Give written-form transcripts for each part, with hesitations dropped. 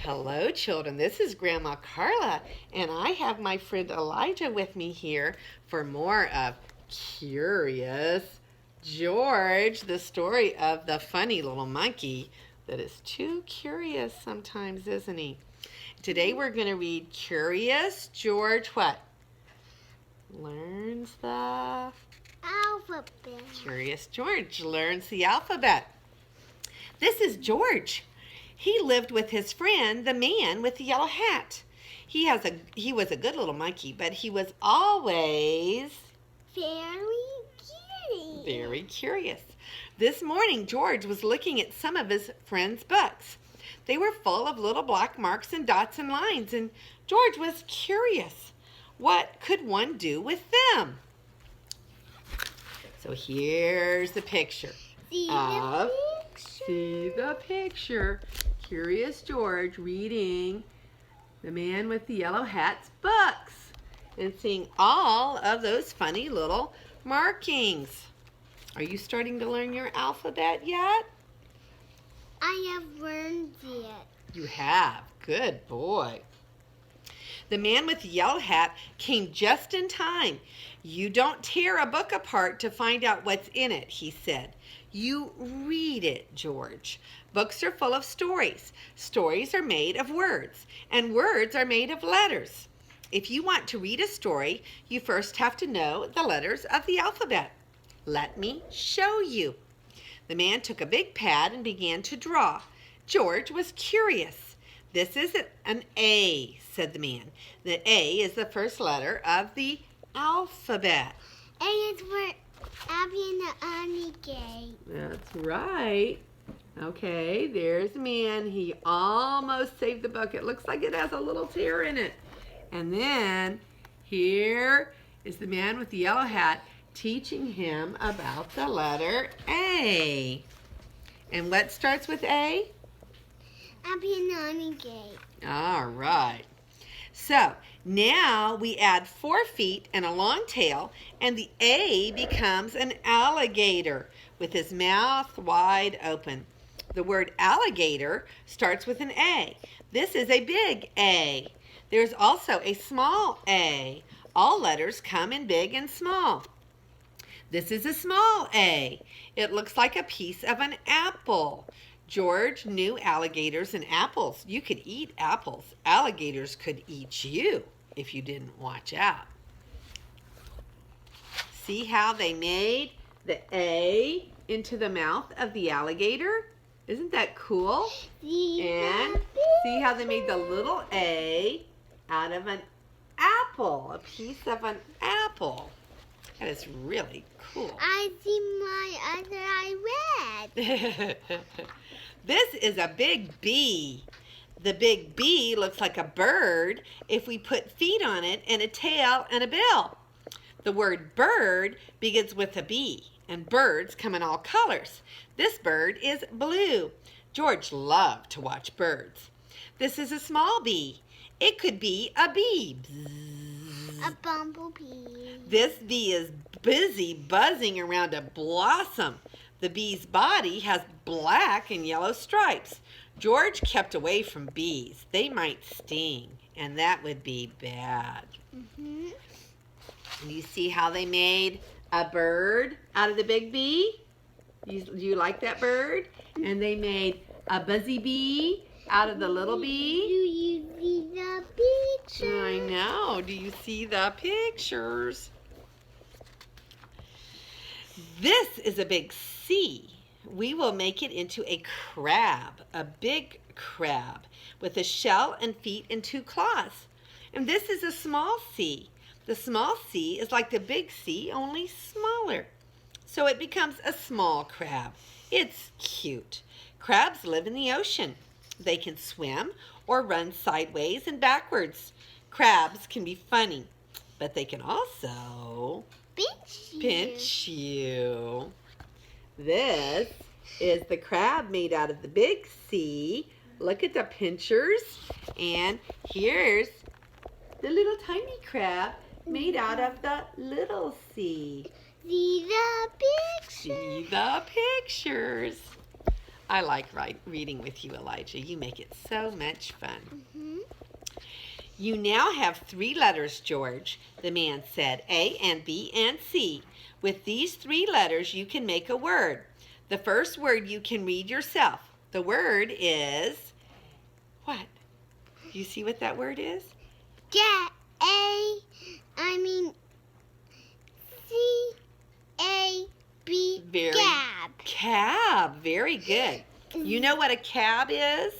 Hello, children. This is Grandma Carla, and I have my friend Elijah with me here for more of Curious George, the story of the funny little monkey that is too curious sometimes, isn't he? Today we're going to read Curious George what? Learns the alphabet. Curious George learns the alphabet. This is George. He lived with his friend, the man with the yellow hat. He was a good little monkey, but he was always very curious. This morning, George was looking at some of his friend's books. They were full of little black marks and dots and lines, and George was curious. What could one do with them? So here's the picture. See the picture. Curious George reading the man with the yellow hat's books and seeing all of those funny little markings. Are you starting to learn your alphabet yet? I have learned it. You have. Good boy. The man with the yellow hat came just in time. You don't tear a book apart to find out what's in it, he said. You read it, George. Books are full of stories. Stories are made of words, and words are made of letters. If you want to read a story, you first have to know the letters of the alphabet. Let me show you. The man took a big pad and began to draw. George was curious. This is an A, said the man. The A is the first letter of the alphabet. A is for Abby and the Gay. That's right. Okay, there's the man. He almost saved the book. It looks like it has a little tear in it. And then here is the man with the yellow hat teaching him about the letter A. And what starts with A? Abby and the Gay. All right. So now we add 4 feet and a long tail, and the A becomes an alligator with his mouth wide open. The word alligator starts with an A. This is a big A. There's also a small a. All letters come in big and small. This is a small a. It looks like a piece of an apple. George knew alligators and apples. You could eat apples. Alligators could eat you if you didn't watch out. See how they made the A into the mouth of the alligator? Isn't that cool? And see how they made the little A out of an apple, a piece of an apple. That is really cool. I see my other eye red. This is a big B. The big B looks like a bird if we put feet on it and a tail and a bill. The word bird begins with a B, and birds come in all colors. This bird is blue. George loved to watch birds. This is a small bee. It could be a bee. A bumblebee. This bee is busy buzzing around a blossom. The bee's body has black and yellow stripes. George kept away from bees. They might sting, and that would be bad. You see how they made a bird out of the big bee? You like that bird? And they made a buzzy bee out of the little bee. Do you see the picture? I know. Do you see the pictures? This is a big C. We will make it into a crab, a big crab, with a shell and feet and 2 claws. And this is a small C. The small C is like the big C, only smaller. So it becomes a small crab. It's cute. Crabs live in the ocean. They can swim or run sideways and backwards. Crabs can be funny, but they can also pinch you. This is the crab made out of the big C. Look at the pinchers. And here's the little tiny crab made out of the little C. See the pictures. See the pictures. I like reading with you, Elijah. You make it so much fun. Mm-hmm. You now have 3 letters, George, the man said, A and B and C. With these 3 letters, you can make a word. The first word you can read yourself. The word is what? Do you see what that word is? C-A-B. Cab. Cab. Very good. You know what a cab is?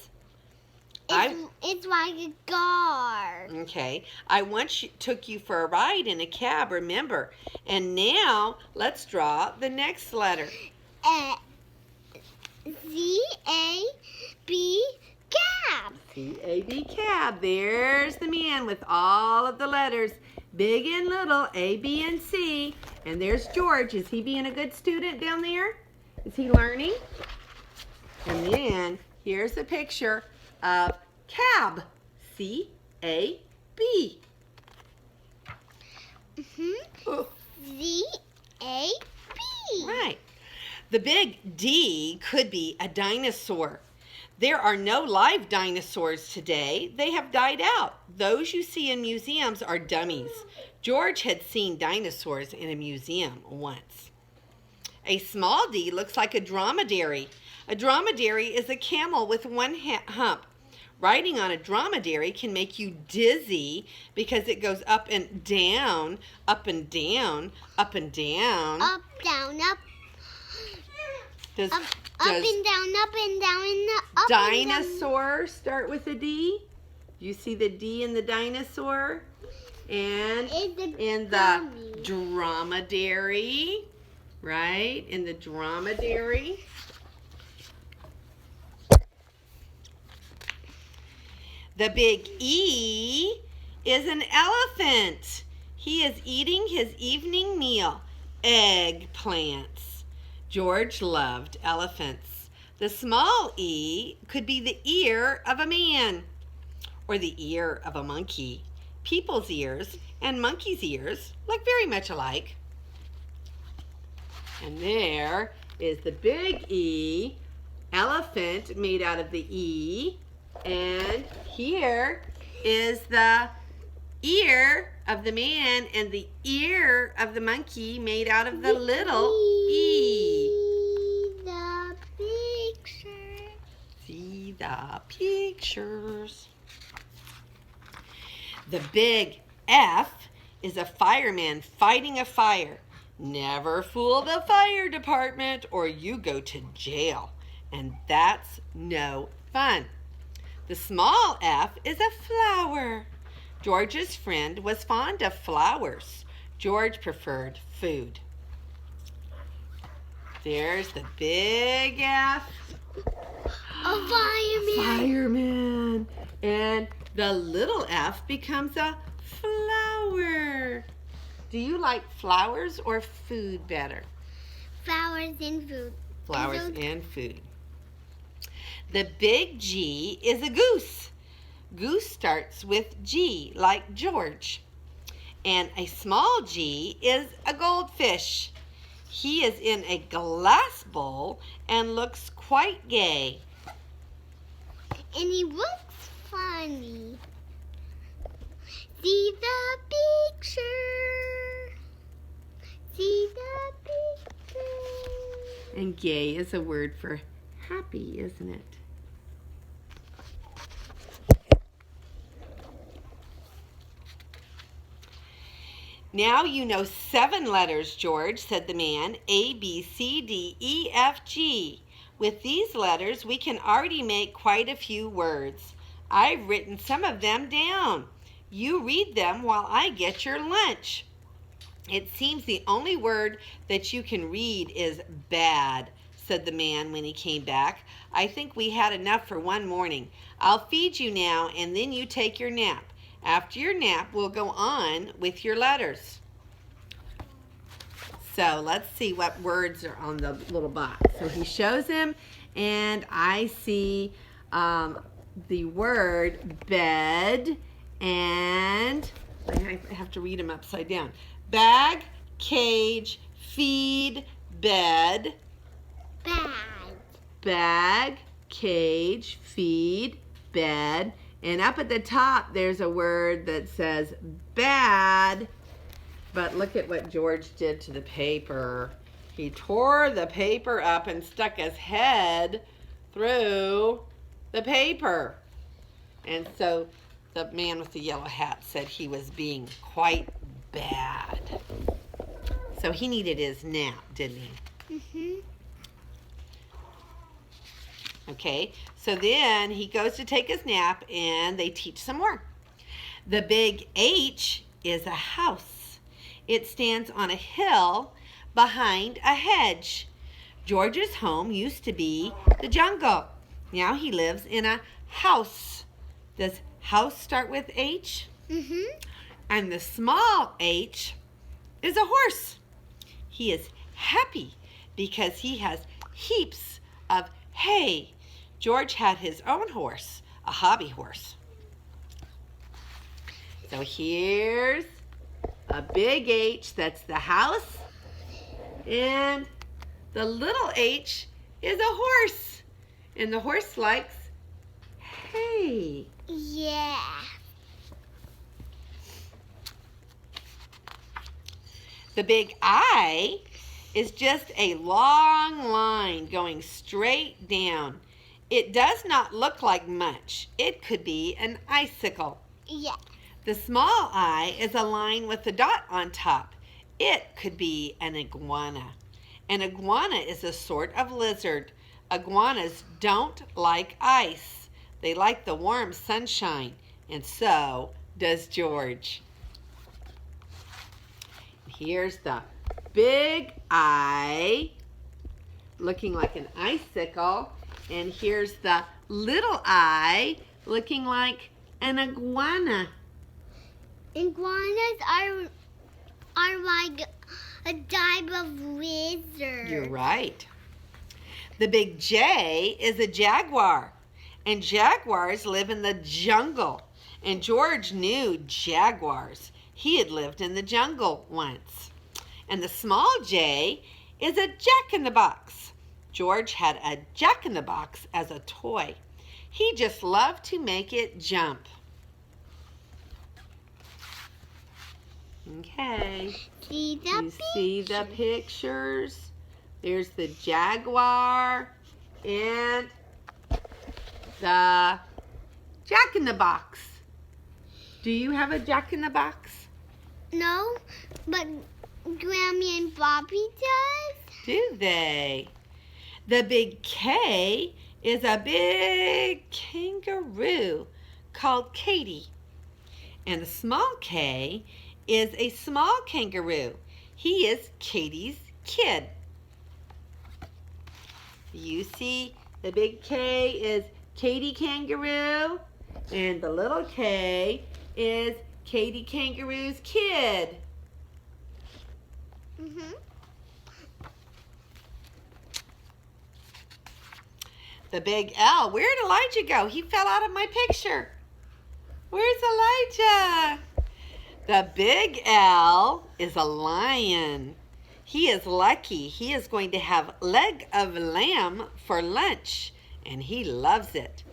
It's like a car. Okay. I once took you for a ride in a cab, remember? And now let's draw the next letter. C-A-B. Cab. C-A-B, cab. There's the man with all of the letters, big and little, A, B, and C. And there's George. Is he being a good student down there? Is he learning? And then here's a picture of cab. C-A-B. Mm-hmm. C-A-B. Right. The big D could be a dinosaur. There are no live dinosaurs today. They have died out. Those you see in museums are dummies. George had seen dinosaurs in a museum once. A small D looks like a dromedary. A dromedary is a camel with one hump. Riding on a dromedary can make you dizzy because it goes up and down, up and down, up and down. Up, down, up. Up and down, up and down, and up. Dinosaur start with a D. You see the D in the dinosaur, and in the dromedary, right? In the dromedary. The big E is an elephant. He is eating his evening meal, eggplants. George loved elephants. The small E could be the ear of a man or the ear of a monkey. People's ears and monkeys' ears look very much alike. And there is the big E, elephant made out of the E. And here is the ear of the man and the ear of the monkey made out of the little E. The picture. See the pictures. The big F is a fireman fighting a fire. Never fool the fire department or you go to jail. And that's no fun. The small F is a flower. George's friend was fond of flowers. George preferred food. There's the big F. A fireman. Fireman. And the little F becomes a flower. Do you like flowers or food better? Flowers and food. Flowers and food. The big G is a goose. Goose starts with G, like George. And a small g is a goldfish. He is in a glass bowl and looks quite gay. And he looks funny. See the picture. See the picture. And gay is a word for happy, isn't it? Now you know 7 letters, George, said the man. A, B, C, D, E, F, G. With these letters, we can already make quite a few words. I've written some of them down. You read them while I get your lunch. It seems the only word that you can read is bad, said the man when he came back. I think we had enough for one morning. I'll feed you now, and then you take your nap. After your nap, we'll go on with your letters. So let's see what words are on the little box. So he shows him, and I see the word bed, and I have to read them upside down. Bag, cage, feed, bed. Bad. bag, cage, feed, bed, and up at the top there's a word that says bad. But look at what George did to the paper. He tore the paper up and stuck his head through the paper. And so the man with the yellow hat said he was being quite bad. So he needed his nap, didn't he? Mm-hmm. Okay, so then he goes to take his nap and they teach some more. The big H is a house. It stands on a hill behind a hedge. George's home used to be the jungle. Now he lives in a house. Does house start with H? Mm-hmm. And the small h is a horse. He is happy because he has heaps of hay. George had his own horse, a hobby horse. So here's a big H, that's the house. And the little h is a horse. And the horse likes hay. Yeah. The big I is just a long line going straight down. It does not look like much. It could be an icicle. Yeah. The small I is a line with a dot on top. It could be an iguana. An iguana is a sort of lizard. Iguanas don't like ice. They like the warm sunshine, and so does George. Here's the big I, looking like an icicle, and here's the little I, looking like an iguana. Iguanas are like a type of lizard. You're right. The big J is a jaguar, and jaguars live in the jungle. And George knew jaguars. He had lived in the jungle once. And the small J is a jack-in-the-box. George had a jack-in-the-box as a toy. He just loved to make it jump. Okay. See the You see the pictures? There's the jaguar and the jack-in-the-box. Do you have a jack-in-the-box? No, but Grammy and Bobby does. Do they? The big K is a big kangaroo called Katie. And the small K is a small kangaroo. He is Katie's kid. You see the big K is Katie kangaroo, and the little K is Katie kangaroo's kid. Mm-hmm. The big L, where'd Elijah go? He fell out of my picture. Where's Elijah? The big L is a lion. He is lucky. He is going to have leg of lamb for lunch, and he loves it.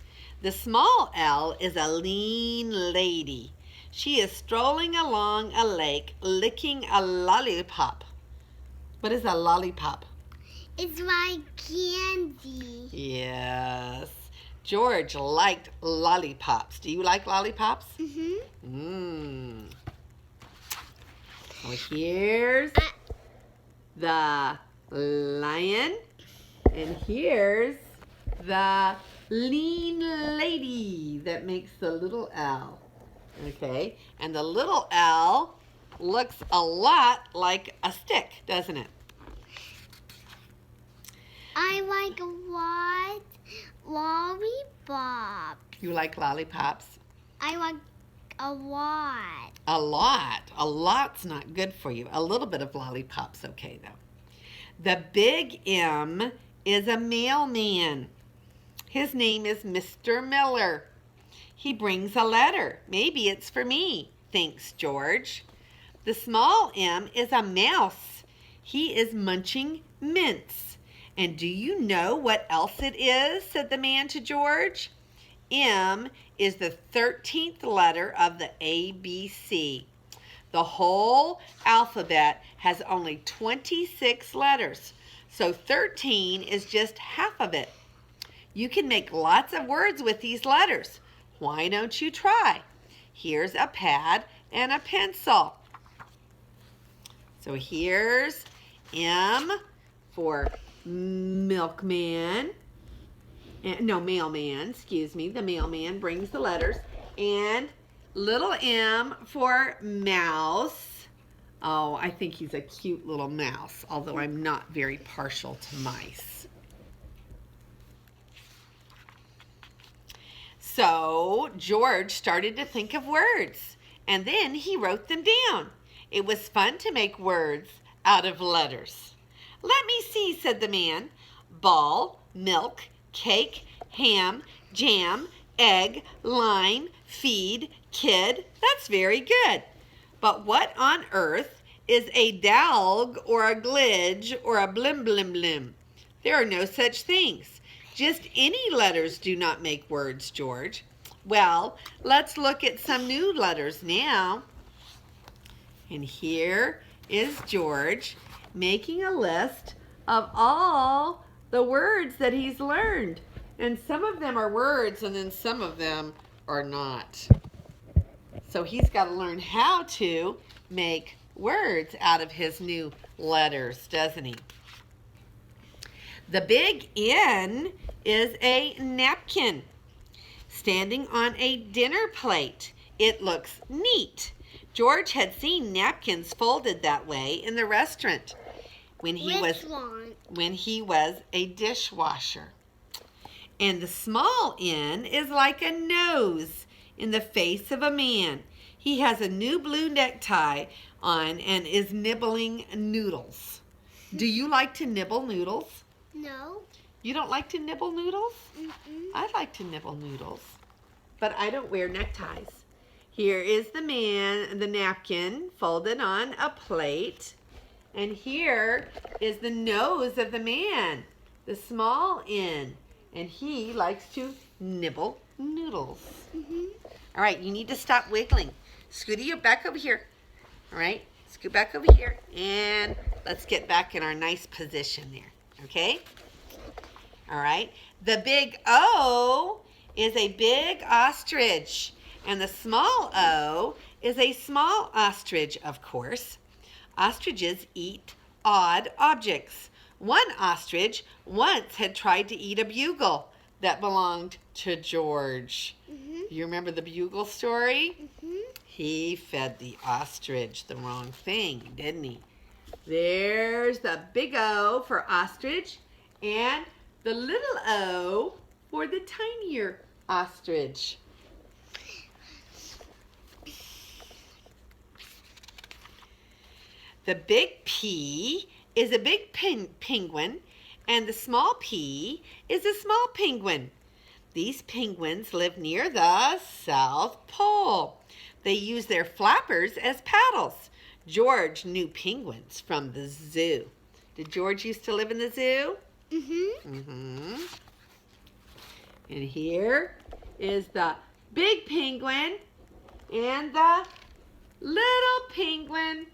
The small L is a lean lady. She is strolling along a lake, licking a lollipop. What is a lollipop? It's like candy. Yes. George liked lollipops. Do you like lollipops? Mm-hmm. Well, here's the lion, and here's the lean lady that makes the little L. Okay, and the little L looks a lot like a stick, doesn't it? I like lollipops. You like lollipops? I like a lot. A lot. A lot's not good for you. A little bit of lollipop's okay, though. The big M is a mailman. His name is Mr. Miller. He brings a letter. Maybe it's for me, thinks George. The small M is a mouse. He is munching mints. And do you know what else it is? Said the man to George. M is the 13th letter of the ABC. The whole alphabet has only 26 letters, so 13 is just half of it. You can make lots of words with these letters. Why don't you try? Here's a pad and a pencil. So here's M for milkman. No, mailman, excuse me. The mailman brings the letters. And little m for mouse. Oh, I think he's a cute little mouse, although I'm not very partial to mice. So George started to think of words, and then he wrote them down. It was fun to make words out of letters. Let me see, said the man. Ball, milk, cake, ham, jam, egg, lime, feed, kid. That's very good. But what on earth is a dowg or a glidge or a blim blim blim? There are no such things. Just any letters do not make words, George. Well, let's look at some new letters now. And here is George making a list of all the words that he's learned. And some of them are words and then some of them are not. So he's got to learn how to make words out of his new letters, doesn't he? The big N is a napkin standing on a dinner plate. It looks neat. George had seen napkins folded that way in the restaurant when he was a dishwasher. And the small N is like a nose in the face of a man. He has a new blue necktie on and is nibbling noodles. Do you like to nibble noodles? No. You don't like to nibble noodles? Mm-mm. I like to nibble noodles, but I don't wear neckties. Here is the man, the napkin folded on a plate. And here is the nose of the man, the small N. And he likes to nibble noodles. Mm-hmm. All right, you need to stop wiggling. Scooty, you back over here. All right, scoot back over here. And let's get back in our nice position there, okay? All right, the big O is a big ostrich. And the small o is a small ostrich, of course. Ostriches eat odd objects. One ostrich once had tried to eat a bugle that belonged to George. Mm-hmm. You remember the bugle story? Mm-hmm. He fed the ostrich the wrong thing, didn't he? There's the big O for ostrich and the little o for the tinier ostrich. The big P is a big penguin, and the small p is a small penguin. These penguins live near the South Pole. They use their flappers as paddles. George knew penguins from the zoo. Did George used to live in the zoo? Mm-hmm. Mm-hmm. And here is the big penguin and the little penguin.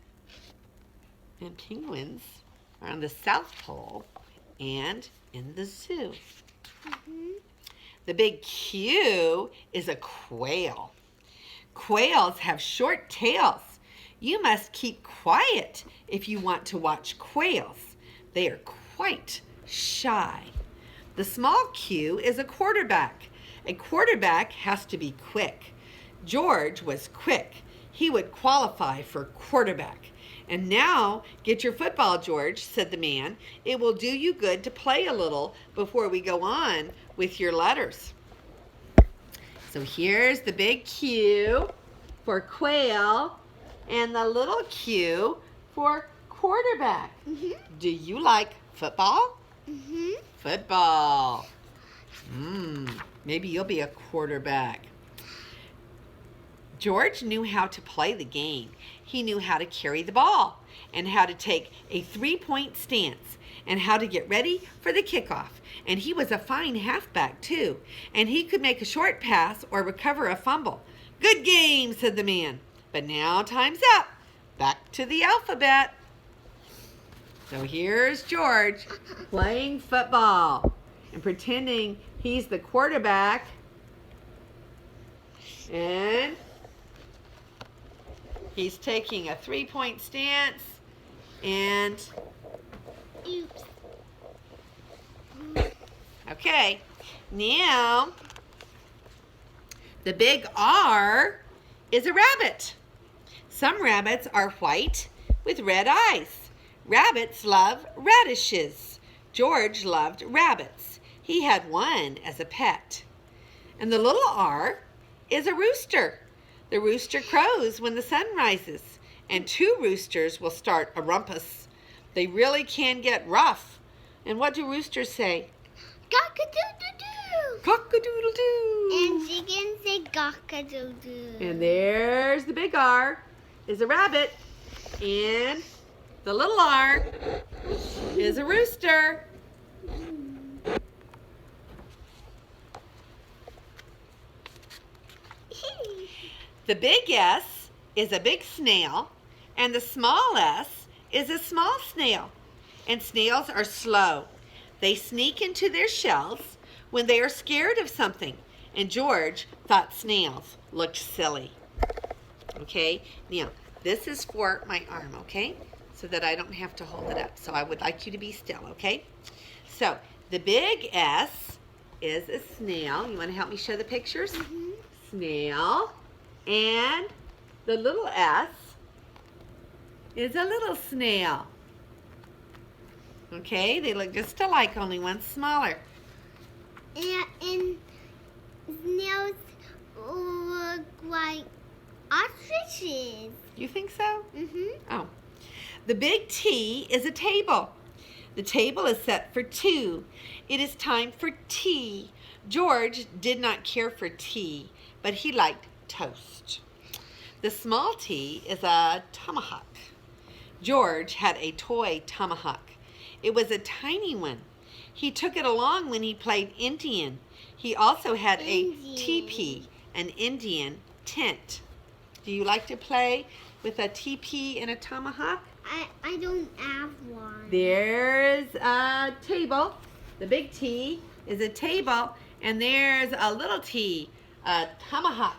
And penguins are on the South Pole and in the zoo. Mm-hmm. The big Q is a quail. Quails have short tails. You must keep quiet if you want to watch quails. They are quite shy. The small Q is a quarterback. A quarterback has to be quick. George was quick. He would qualify for quarterback. And now, get your football, George, said the man. It will do you good to play a little before we go on with your letters. So here's the big Q for quail and the little Q for quarterback. Mm-hmm. Do you like football? Mm-hmm. Football. Maybe you'll be a quarterback. George knew how to play the game. He knew how to carry the ball and how to take a 3-point stance and how to get ready for the kickoff. And he was a fine halfback, too, and he could make a short pass or recover a fumble. "Good game," said the man. "But now time's up. Back to the alphabet." So here's George playing football and pretending he's the quarterback. And he's taking a 3-point stance. And Oops. okay, now the big R is a rabbit. Some rabbits are white with red eyes. Rabbits love radishes. George loved rabbits. He had one as a pet. And the little R is a rooster. The rooster crows when the sun rises, and 2 roosters will start a rumpus. They really can get rough. And what do roosters say? Cock-a-doodle-doo. Cock-a-doodle-doo. And chickens say cock-a-doodle-doo. And there's the big R is a rabbit, and the little R is a rooster. The big S is a big snail, and the small s is a small snail. And snails are slow. They sneak into their shells when they are scared of something. And George thought snails looked silly. Okay, now this is for my arm, okay? So that I don't have to hold it up. So I would like you to be still, okay? So the big S is a snail. You want to help me show the pictures? Mm-hmm. Snail. And the little S is a little snail. Okay, they look just alike, only one's smaller. And snails look like ostriches. You think so? Mm-hmm. Oh. The big T is a table. The table is set for 2. It is time for tea. George did not care for tea, but he liked toast. The small T is a tomahawk. George had a toy tomahawk. It was a tiny one. He took it along when he played Indian. He also had a teepee, an Indian tent. Do you like to play with a teepee and a tomahawk? I don't have one. There's a table. The big T is a table, and there's a little T, a tomahawk.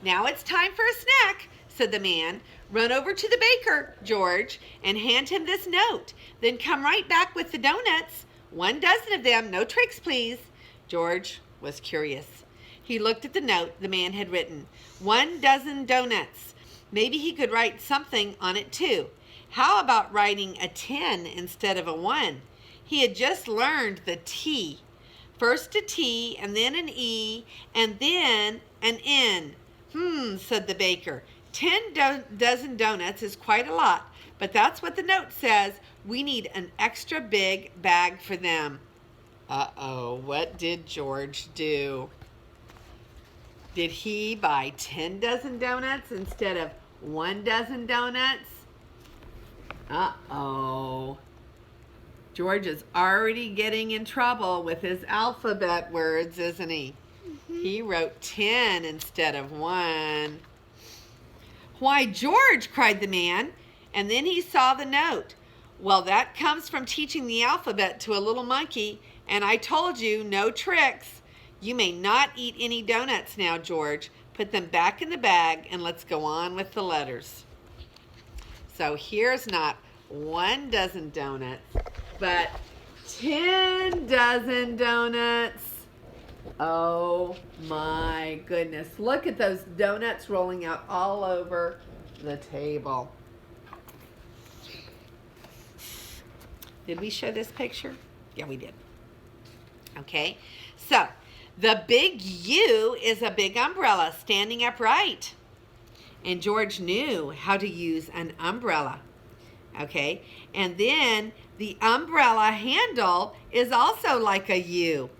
"Now it's time for a snack," said the man. "Run over to the baker, George, and hand him this note. Then come right back with the donuts. 1 dozen of them, no tricks, please." George was curious. He looked at the note the man had written. 1 dozen donuts. Maybe he could write something on it too. How about writing a 10 instead of a 1? He had just learned the T. First a T, and then an E, and then an N. Said the baker. 10 dozen donuts is quite a lot, but that's what the note says. We need an extra big bag for them. Uh-oh, what did George do? Did he buy 10 dozen donuts instead of 1 dozen donuts? Uh-oh. George is already getting in trouble with his alphabet words, isn't he? Mm-hmm. He wrote 10 instead of 1. "Why, George," cried the man, and then he saw the note. "Well, that comes from teaching the alphabet to a little monkey, and I told you, no tricks. You may not eat any donuts now, George. Put them back in the bag, and let's go on with the letters." So here's not 1 dozen donuts, but 10 dozen donuts. Oh my goodness. Look at those donuts rolling out all over the table. Did we show this picture? Yeah, we did. Okay, so the big U is a big umbrella standing upright. And George knew how to use an umbrella. Okay, and then the umbrella handle is also like a U.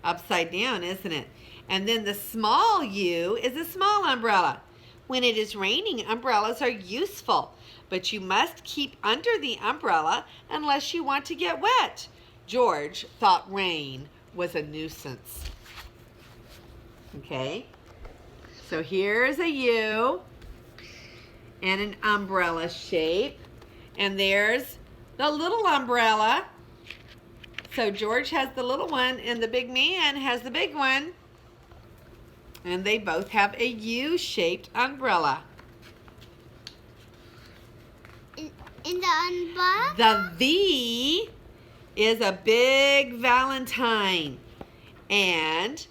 Upside down, isn't it? And then the small U is a small umbrella. When it is raining, umbrellas are useful, but you must keep under the umbrella unless you want to get wet. George thought rain was a nuisance. Okay, so here's a U and an umbrella shape, and there's the little umbrella. So George has the little one and the big man has the big one. And they both have a U-shaped umbrella. In the umbrella? The V is a big Valentine. And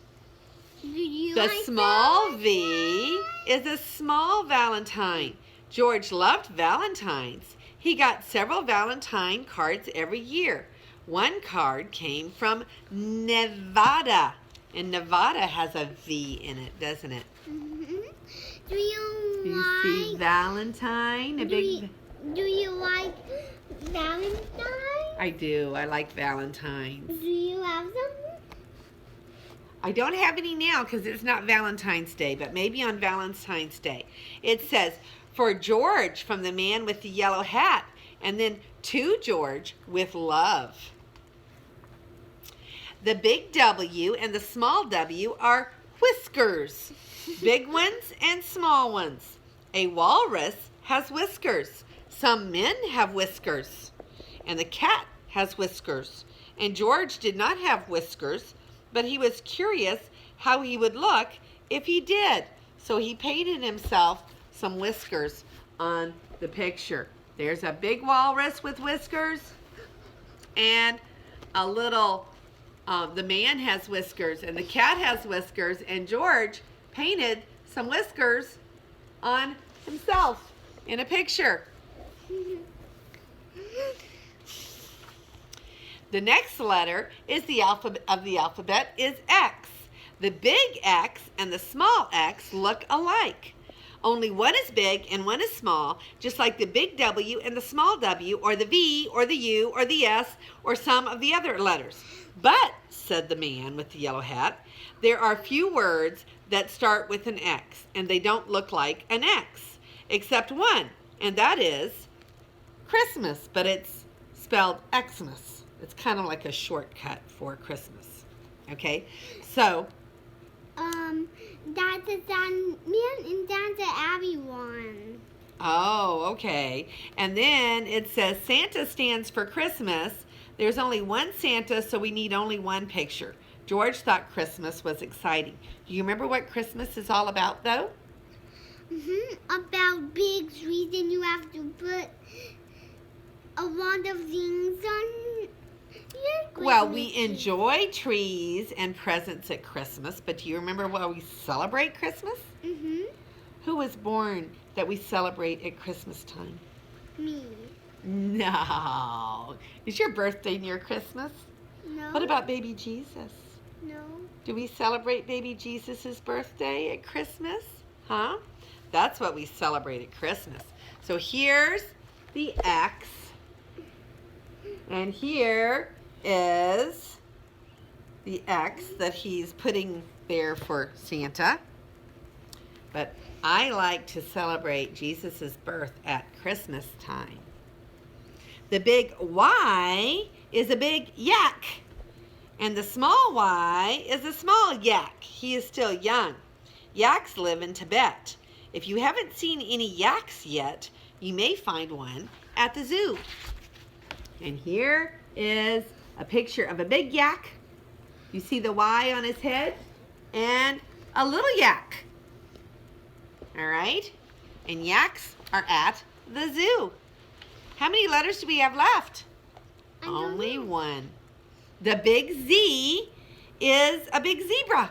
the small V is a small Valentine. George loved Valentines. He got several Valentine cards every year. One card came from Nevada. And Nevada has a V in it, doesn't it? Mm-hmm. Do you see Valentine? Do you like Valentine? I do. I like Valentines. Do you have some? I don't have any now because it's not Valentine's Day, but maybe on Valentine's Day. It says, for George from the man with the yellow hat, and then to George with love. The big W and the small w are whiskers, big ones and small ones. A walrus has whiskers. Some men have whiskers. And the cat has whiskers. And George did not have whiskers, but he was curious how he would look if he did. So he painted himself some whiskers on the picture. There's a big walrus with whiskers and a little... the man has whiskers and the cat has whiskers, and George painted some whiskers on himself in a picture. The next letter is the alphabet is X. The big X and the small x look alike. Only one is big and one is small, just like the big W and the small w, or the V or the U or the S or some of the other letters. But, said the man with the yellow hat, there are few words that start with an X, and they don't look like an X, except one, and that is Christmas, but it's spelled Xmas. It's kind of like a shortcut for Christmas. Okay, so... that's a man and that's a Abby one. Oh, okay. And then it says Santa stands for Christmas. There's only one Santa, so we need only one picture. George thought Christmas was exciting. Do you remember what Christmas is all about, though? About big trees, and you have to put a lot of things on your Christmas Well, we tree. enjoy trees and presents at Christmas, but do you remember why we celebrate Christmas? Who was born that we celebrate at Christmas time? Me. No. Is your birthday near Christmas? No. What about baby Jesus? No. Do we celebrate baby Jesus' birthday at Christmas? Huh? That's what we celebrate at Christmas. So here's the X. And here is the X that he's putting there for Santa. But I like to celebrate Jesus' birth at Christmas time. The big Y is a big yak. And the small y is a small yak. He is still young. Yaks live in Tibet. If you haven't seen any yaks yet, you may find one at the zoo. And here is a picture of a big yak. You see the Y on his head? And a little yak. All right? And yaks are at the zoo. How many letters do we have left? Only one. The big Z is a big zebra.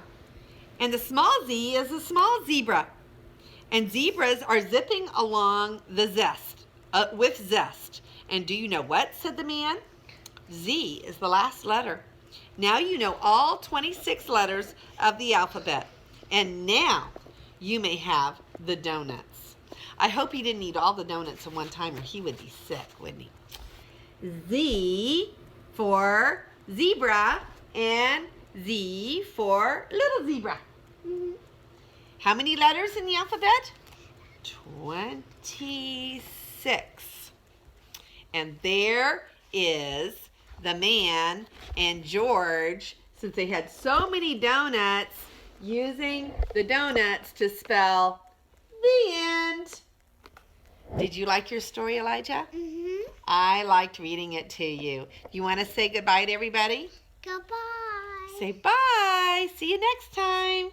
And the small z is a small zebra. And zebras are zipping along the with zest. And do you know what, said the man? Z is the last letter. Now you know all 26 letters of the alphabet. And now you may have the donuts. I hope he didn't eat all the donuts at one time or he would be sick, wouldn't he? Z for zebra and Z for little zebra. How many letters in the alphabet? 26. And there is the man and George, since they had so many donuts, using the donuts to spell the end. Did you like your story, Elijah? Mm-hmm. I liked reading it to you. You want to say goodbye to everybody? Goodbye. Say bye. See you next time.